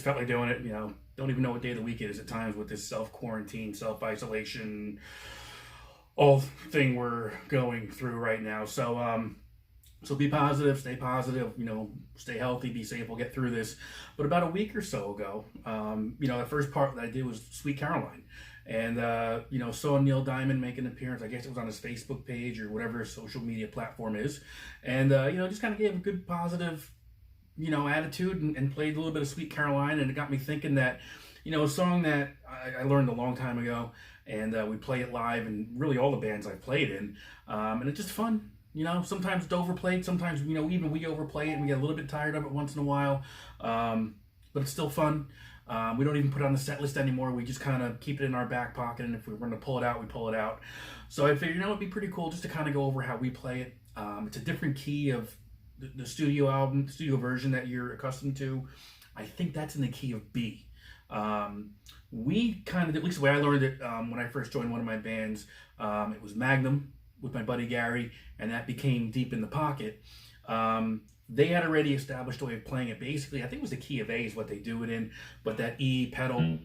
just felt like doing it. Don't even know what day of the week it is at times with this self-quarantine, self-isolation, all thing we're going through right now. So be positive, stay positive, stay healthy, be safe. We'll get through this. But about a week or so ago, the first part that I did was Sweet Caroline. And, saw Neil Diamond make an appearance. I guess it was on his Facebook page or whatever his social media platform is. And, just kind of gave a good positive, attitude and played a little bit of Sweet Caroline. And it got me thinking that, a song that I learned a long time ago. And we play it live in really all the bands I've played in. And it's just fun. Sometimes it's overplayed. Sometimes, even we overplay it and we get a little bit tired of it once in a while. But it's still fun. We don't even put it on the set list anymore. We just kind of keep it in our back pocket, and if we're going to pull it out, we pull it out. So I figured, it'd be pretty cool just to kind of go over how we play it. It's a different key of the studio version that you're accustomed to. I think that's in the key of B. We kind of, at least the way I learned it when I first joined one of my bands, it was Magnum with my buddy Gary, and that became Deep in the Pocket. They had already established a way of playing it. Basically, I think it was the key of A is what they do it in, but that E pedal.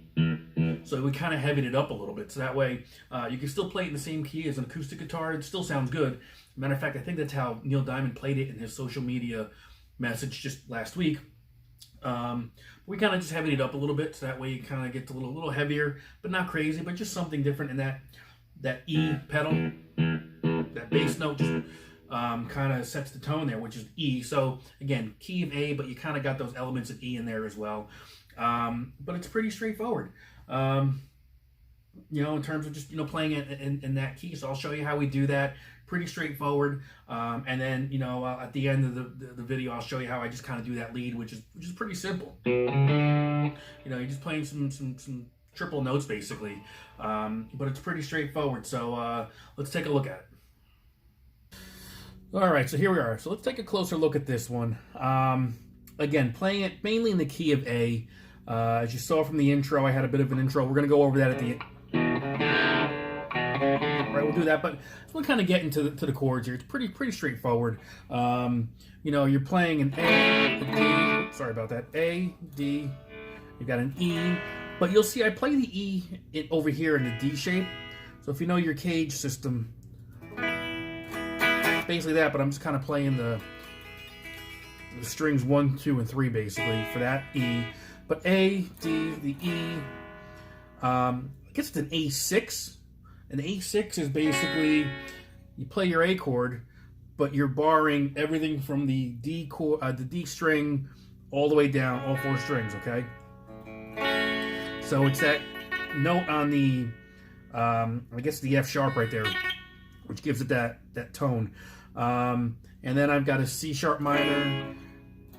So we kind of heavied it up a little bit. So that way, you can still play it in the same key as an acoustic guitar. It still sounds good. Matter of fact, I think that's how Neil Diamond played it in his social media message just last week. We kind of just heavied it up a little bit. So that way, it kind of gets a little heavier, but not crazy, but just something different in that E pedal. That bass note just kind of sets the tone there, which is E. So again, key of A, but you kind of got those elements of E in there as well. But it's pretty straightforward, in terms of just, playing it in that key. So I'll show you how we do that. Pretty straightforward. And then, at the end of the video, I'll show you how I just kind of do that lead, which is pretty simple. You're just playing some triple notes basically. But it's pretty straightforward. So let's take a look at it. All right, so here we are. So let's take a closer look at this one. Again, playing it mainly in the key of A. As you saw from the intro, I had a bit of an intro. We're going to go over that at the end. All right, we'll do that, but we'll kind of get into the chords here. It's pretty straightforward. You're playing an A, a D. Sorry about that. A, D. You've got an E. But you'll see I play the E over here in the D shape. So if you know your cage system, basically that, but I'm just kind of playing the strings 1, 2, and 3 basically for that E. But A, D, the E, I guess it's an A6. An A6 is basically you play your A chord, but you're barring everything from the D chord, the D string, all the way down, all 4 strings. Okay. So it's that note on the, I guess the F sharp right there, which gives it that tone. And then I've got a C sharp minor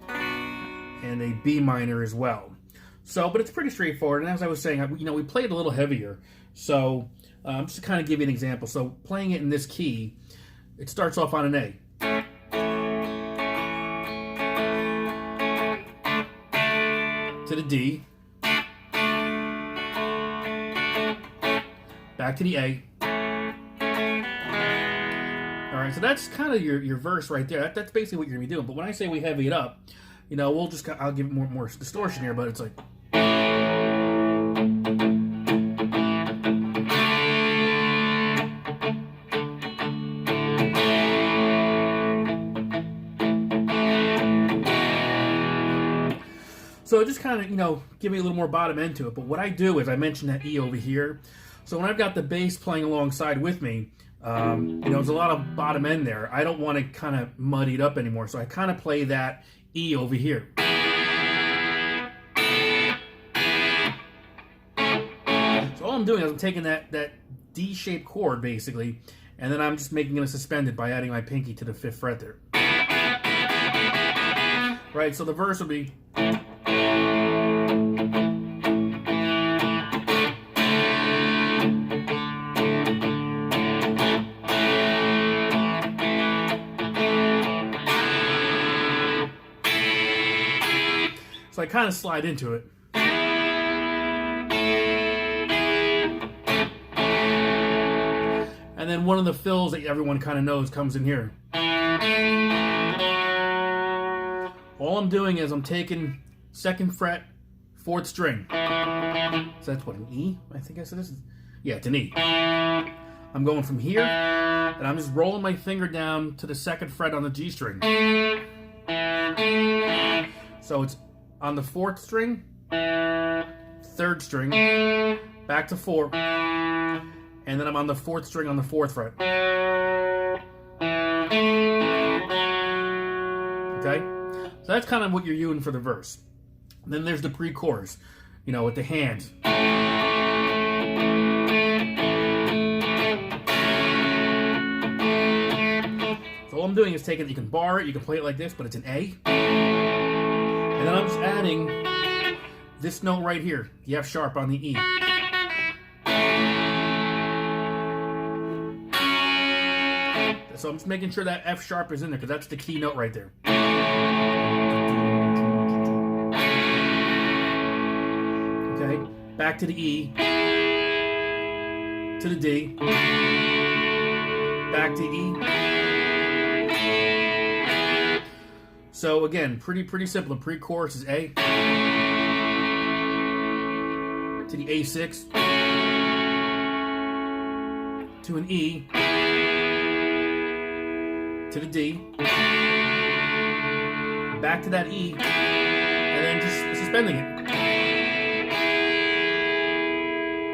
and a B minor as well. So, but it's pretty straightforward. And as I was saying, we played a little heavier. So, just to kind of give you an example. So, playing it in this key, it starts off on an A. To the D. Back to the A. All right, so that's kind of your verse right there. That's basically what you're gonna be doing. But when I say we heavy it up, I'll give it more distortion here, but it's like. So just kind of, give me a little more bottom end to it. But what I do is I mentioned that E over here. So when I've got the bass playing alongside with me, there's a lot of bottom end there. I don't want to kind of muddy it up anymore. So I kind of play that E over here. So all I'm doing is I'm taking that D-shaped chord basically, and then I'm just making it a suspended by adding my pinky to the 5th fret there. Right, so the verse would be. So I kind of slide into it. And then one of the fills that everyone kind of knows comes in here. All I'm doing is I'm taking 2nd fret, 4th string. So that's what, an E? I think I said this. Yeah, it's an E. I'm going from here, and I'm just rolling my finger down to the 2nd fret on the G string. So it's on the 4th string, 3rd string, back to 4, and then I'm on the 4th string on the 4th fret. Okay? So that's kind of what you're doing for the verse. Then there's the pre-chorus, you know, with the hands. So all I'm doing is taking, you can bar it, you can play it like this, but it's an A. And then I'm just adding this note right here, the F sharp on the E. So I'm just making sure that F sharp is in there, because that's the key note right there. Okay, back to the E, to the D, back to E. So again, pretty simple. The pre-chorus is A, to the A6, to an E, to the D, back to that E, and then just suspending it.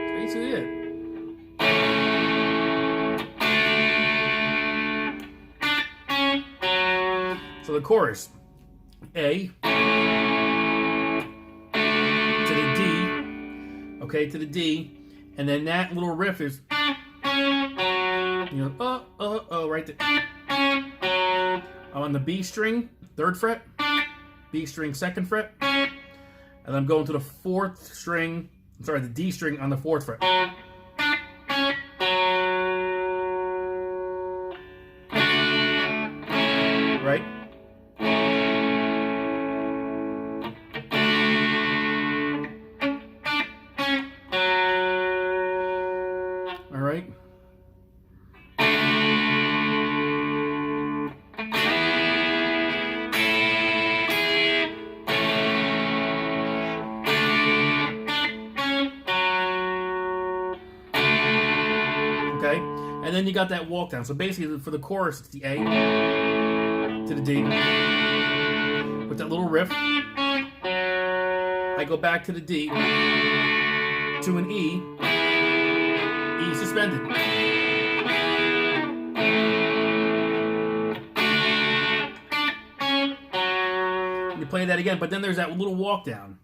That's basically it. So the chorus, A, to the D, okay, to the D, and then that little riff is, you know, right there. I'm on the B string, 3rd fret, B string, 2nd fret, and I'm going to the 4th string, the D string on the 4th fret. Right? All right. Okay, and then you got that walk down. So basically, for the chorus, it's the A to the D with that little riff. I go back to the D to an E, E suspended. You play that again, but then there's that little walk down.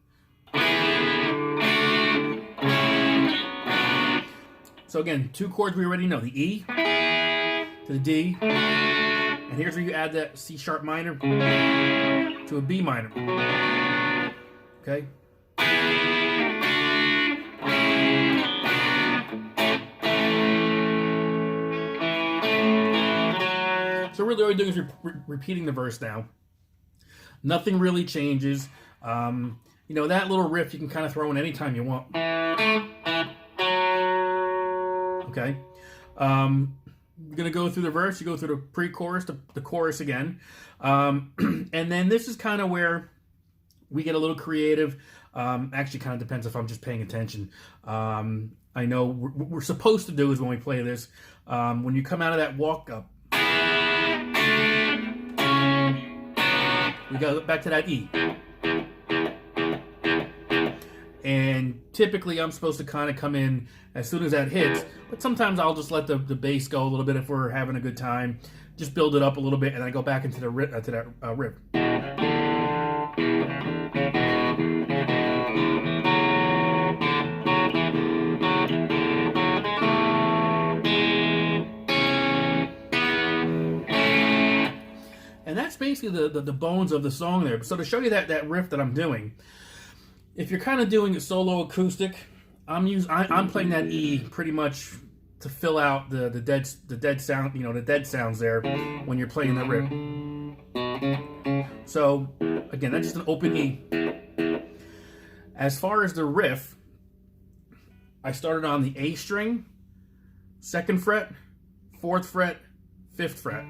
So again, 2 chords we already know. The E to the D. And here's where you add that C sharp minor to a B minor. Okay? So really all you're doing is repeating the verse now. Nothing really changes. You know, that little riff you can kind of throw in anytime you want. Okay? You're going to go through the verse. You go through the pre-chorus, the chorus again. And then this is kind of where we get a little creative. Actually, kind of depends if I'm just paying attention. I know what we're supposed to do is when we play this, when you come out of that walk-up, we go back to that E. And typically I'm supposed to kind of come in as soon as that hits, but sometimes I'll just let the bass go a little bit if we're having a good time. Just build it up a little bit, and I go back into the riff, to that riff. And that's basically the bones of the song there. So to show you that riff that I'm doing, if you're kind of doing a solo acoustic, I'm playing that E pretty much to fill out the dead sound, you know, the dead sounds there when you're playing the riff. So again, that's just an open E. As far as the riff, I started on the A string, 2nd fret, 4th fret, 5th fret.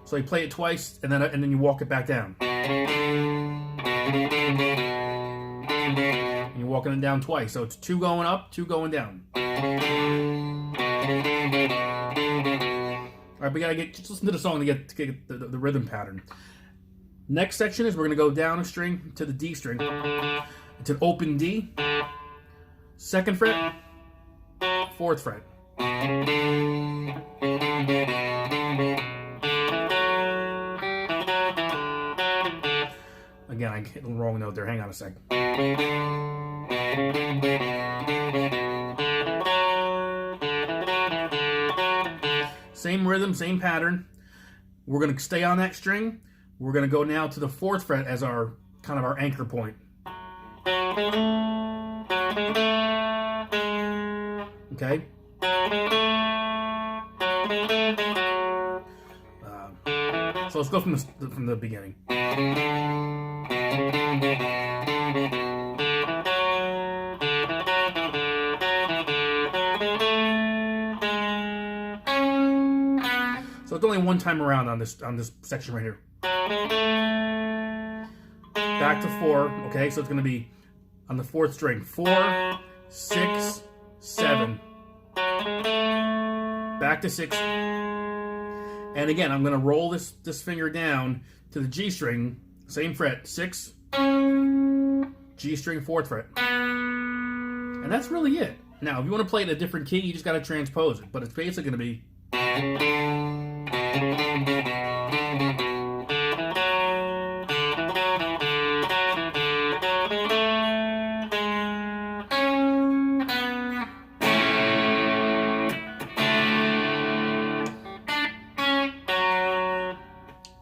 So So you play it twice, and then you walk it back down. And you're walking it down twice. So it's 2 going up, 2 going down. All right, we gotta just listen to the song to get the rhythm pattern. Next section is we're gonna go down a string to the D string. It's an open D, 2nd fret, 4th fret. Again, I hit the wrong note there. Hang on a sec. Same rhythm, same pattern. We're going to stay on that string. We're going to go now to the 4th fret as our kind of our anchor point. Okay. So let's go from the beginning. So it's only one time around on this section right here. Back to 4. Okay, so it's going to be on the 4th string. 4, 6, 7. Back to 6. And again, I'm going to roll this finger down to the G string, same fret, 6, G string, 4th fret. And that's really it. Now, if you want to play it in a different key, you just got to transpose it. But it's basically going to be...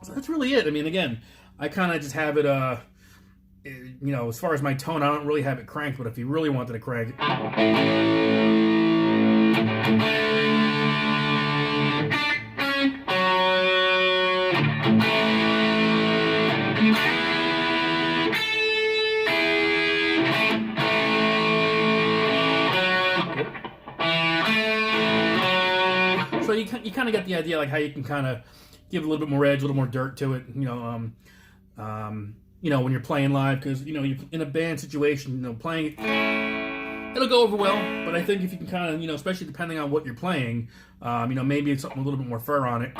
So that's really it. I mean, again, I kind of just have it, you know, as far as my tone, I don't really have it cranked, but if you really wanted to crank it... So you kind of get the idea, like how you can kind of give a little bit more edge, a little more dirt to it, you know, when you're playing live, because, you know, you're in a band situation, you know, playing it, it'll go over well, but I think if you can kind of, you know, especially depending on what you're playing, you know, maybe it's something a little bit more fur on it.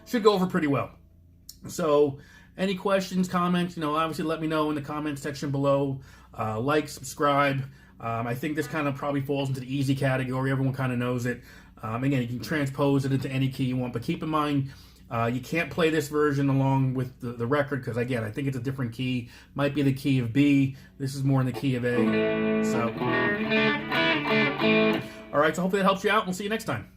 Should go over pretty well. So, any questions, comments, you know, obviously let me know in the comments section below. Like, subscribe. I think this kind of probably falls into the easy category. Everyone kind of knows it. Again, you can transpose it into any key you want, but keep in mind, you can't play this version along with the record, because, again, I think it's a different key. Might be the key of B. This is more in the key of A. So, all right, so hopefully that helps you out. We'll see you next time.